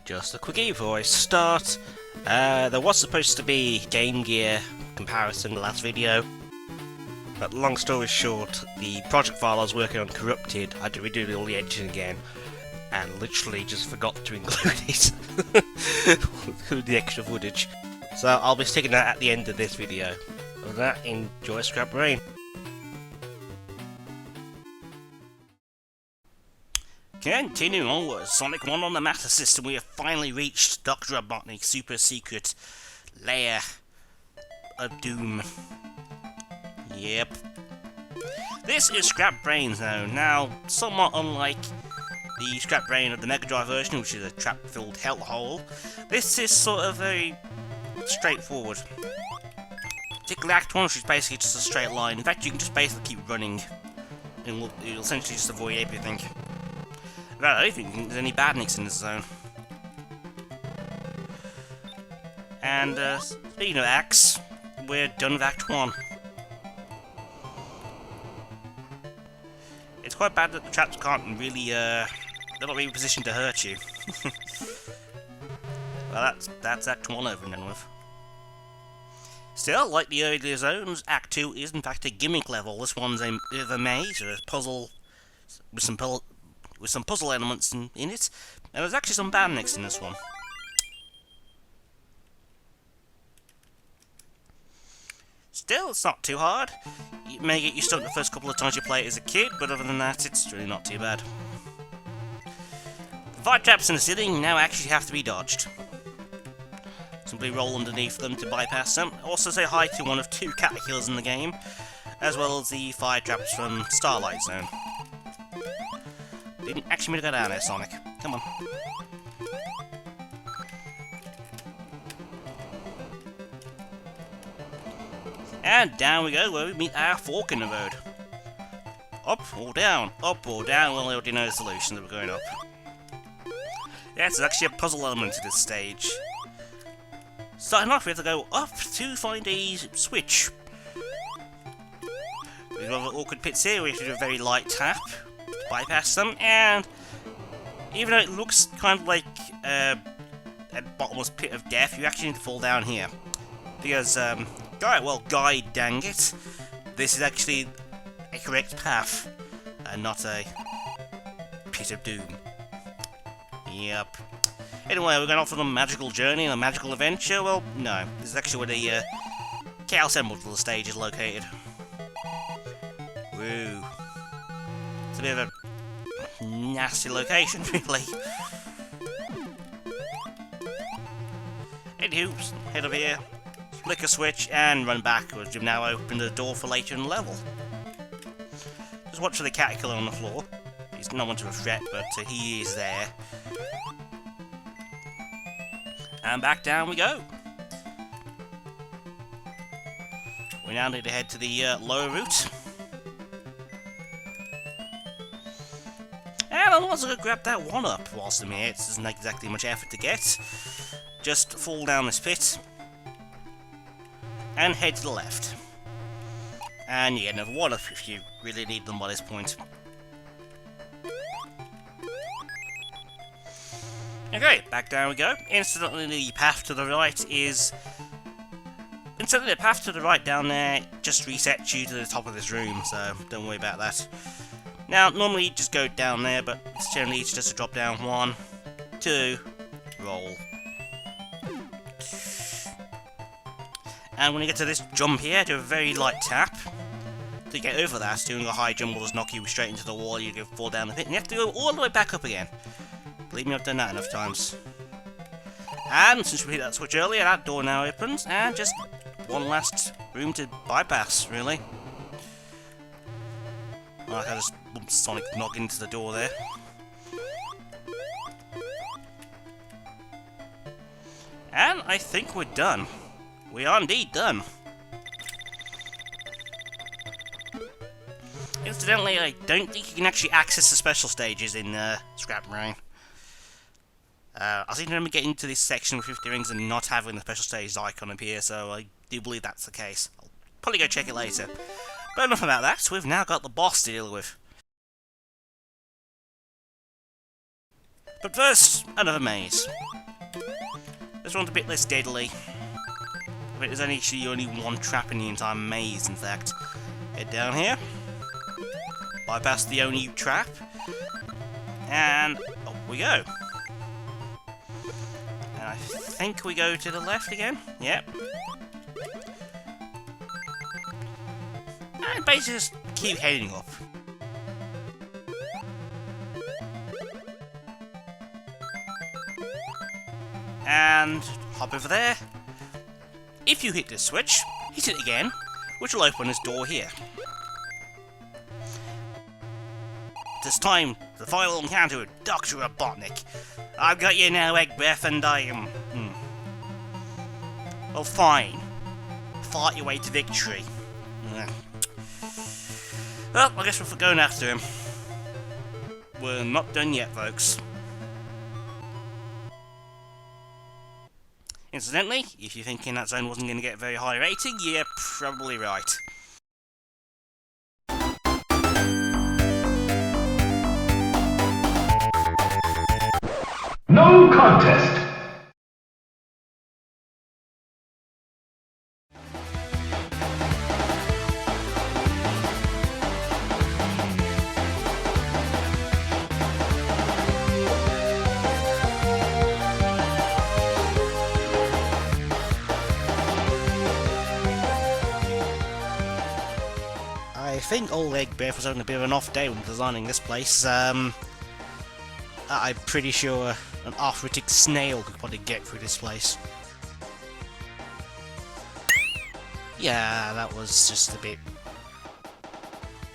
Just a quickie before I start. There was supposed to be Game Gear comparison in the last video, but long story short, the project file I was working on corrupted. I had to redo all the editing again, and literally just forgot to include it. Include the extra footage. So I'll be sticking that at the end of this video. With that, enjoy Scrap Brain. Continuing onwards, Sonic 1 on the Master System, we have finally reached Dr. Robotnik's super secret lair of doom. Yep. This is Scrap Brain Zone. Now, somewhat unlike the Scrap Brain of the Mega Drive version, which is a trap-filled hellhole, this is sort of very straightforward. Particularly Act 1, which is basically just a straight line. In fact, you can just basically keep running, and you'll essentially just avoid everything. I don't think there's any badniks in this zone. And, speaking of acts, we're done with Act 1. It's quite bad that the traps can't really, they're not really positioned to hurt you. Well, that's Act 1 over and done with. Still, like the earlier zones, Act 2 is in fact a gimmick level. This one's a bit of a maze, or a puzzle, with some puzzle elements in it, and there's actually some badniks in this one. Still, it's not too hard. You may get used to it the first couple of times you play it as a kid, but other than that, it's really not too bad. The fire traps in the ceiling now actually have to be dodged. Simply roll underneath them to bypass them. Also say hi to one of two caterpillars in the game, as well as the fire traps from Starlight Zone. Didn't actually mean to go down there, Sonic. Come on. And down we go, where we meet our fork in the road. Up or down? Up or down? Well, I already know the solution that we're going up. Yes, there's actually a puzzle element to this stage. Starting off, we have to go up to find a switch. We've got awkward pits here, we have to do a very light tap. Bypass them, and even though it looks kind of like a bottomless pit of death, you actually need to fall down here. Because, guide dang it, this is actually a correct path, and not a pit of doom. Yep. Anyway, we're going off on a magical journey and a magical adventure. Well, no, this is actually where the Chaos Emerald of the stage is located. Woo. It's a bit of a nasty location, really. Anywho, head over here, flick a switch, and run backwards. You've now opened the door for later in the level. Just watch for the caterpillar on the floor. He's no one to a threat, but he is there. And back down we go. We now need to head to the lower route. And I'm also going to grab that one up whilst I'm here. It doesn't take exactly much effort to get. Just fall down this pit. And head to the left. And you get another one up if you really need them by this point. Okay, back down we go. Incidentally, the path to the right is... Incidentally, the path to the right down there just resets you to the top of this room, so don't worry about that. Now, normally you just go down there, but it's generally just to drop down 1, 2, roll. And when you get to this jump here, do a very light tap. To get over that, doing a high jump will just knock you straight into the wall, you go fall down the pit, and you have to go all the way back up again. Believe me, I've done that enough times. And since we hit that switch earlier, that door now opens, and just one last room to bypass, really. Like I just bumped Sonic knock into the door there. And I think we're done. We are indeed done. Incidentally, I don't think you can actually access the special stages in Scrap Brain. I seem to remember getting to this section with 50 rings and not having the special stage icon appear, so I do believe that's the case. I'll probably go check it later. But enough about that, we've now got the boss to deal with. But first, another maze. This one's a bit less deadly. I think there's actually only one trap in the entire maze, in fact. Head down here. Bypass the only trap. And up we go. And I think we go to the left again. Yep. And basically just keep heading up. And hop over there. If you hit this switch, hit it again, which will open this door here. This time, the final encounter with Dr. Robotnik. I've got you now, Egg Breath, and I am... Well, fine. Fight your way to victory. Well, I guess we're going after him. We're not done yet, folks. Incidentally, if you're thinking that zone wasn't going to get a very high rating, you're probably right. No contest! I think old Egg Breath was having a bit of an off day when designing this place. I'm pretty sure an arthritic snail could probably get through this place. Yeah, that was just a bit...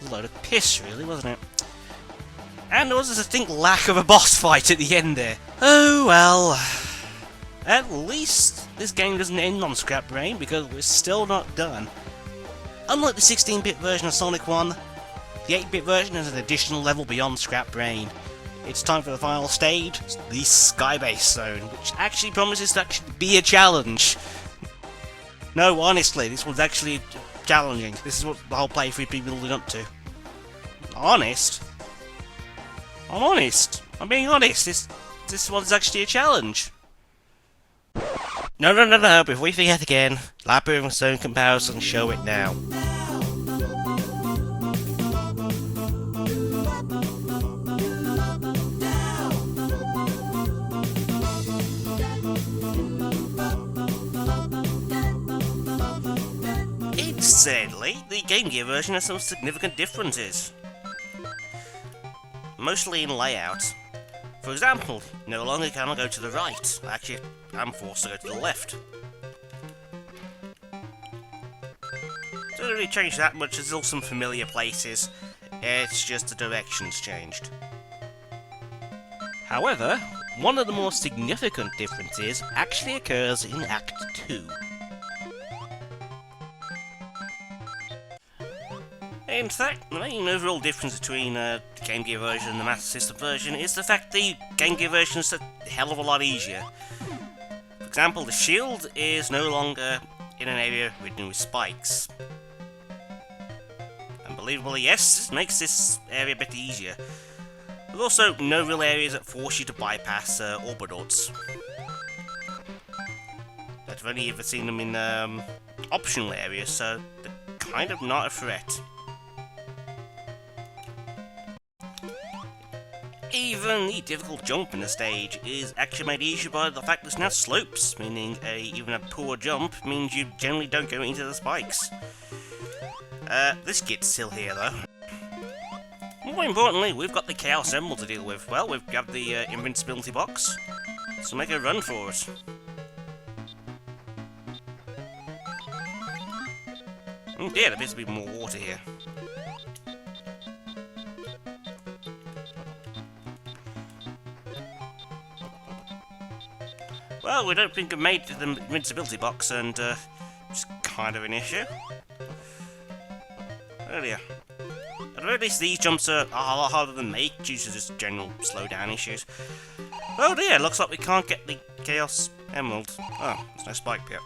a load of piss, really, wasn't it? And there was this distinct lack of a boss fight at the end there. Oh well... At least this game doesn't end on Scrap Brain, because we're still not done. Unlike the 16-bit version of Sonic 1, the 8-bit version has an additional level beyond Scrap Brain. It's time for the final stage, the Skybase Zone, which actually promises to actually be a challenge. No, honestly, this one's actually challenging. This is what the whole playthrough been building up to. Honest? I'm honest. I'm being honest. This one's actually a challenge. No, before we forget again, Labyrinth Zone comparison, show it now. Incidentally, the Game Gear version has some significant differences. Mostly in layout. For example, no longer can I go to the right. Actually, I'm forced to go to the left. Doesn't really change that much, there's still some familiar places. It's just the directions changed. However, one of the more significant differences actually occurs in Act 2. In fact, the main overall difference between the Game Gear version and the Master System version is the fact the Game Gear version is a hell of a lot easier. For example, the shield is no longer in an area ridden with spikes. Unbelievably, yes, this makes this area a bit easier. There's also no real areas that force you to bypass orbitals. I've only ever seen them in optional areas, so they're kind of not a threat. Even the difficult jump in the stage is actually made easier by the fact there's now slopes, meaning even a poor jump means you generally don't go into the spikes. This kid's still here though. More importantly, we've got the Chaos Emerald to deal with. Well, we've got the invincibility box, so make a run for it. Oh dear, there appears to be more water here. Well, we don't think we've made the invincibility box, and it's kind of an issue. Oh dear. At the very least, these jumps are a lot harder than make due to just general slowdown issues. Oh dear, looks like we can't get the Chaos Emerald. Oh, there's no spike here.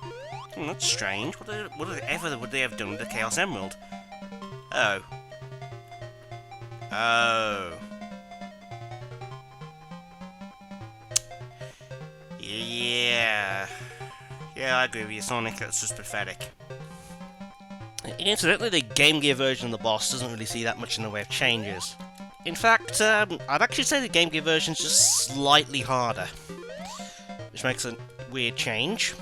That's strange. Whatever would they have done with the Chaos Emerald? Oh. Oh. Yeah. Yeah, I agree with you, Sonic. That's just pathetic. Incidentally, the Game Gear version of the boss doesn't really see that much in the way of changes. In fact, I'd actually say the Game Gear version's just slightly harder, which makes a weird change.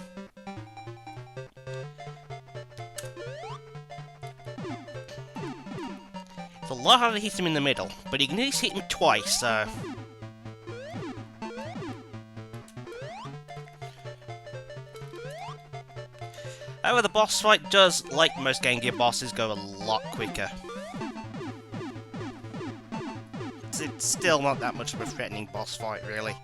It's a lot harder to hit him in the middle, but you can at least hit him twice, so... However, the boss fight does, like most Game Gear bosses, go a lot quicker. It's still not that much of a threatening boss fight, really.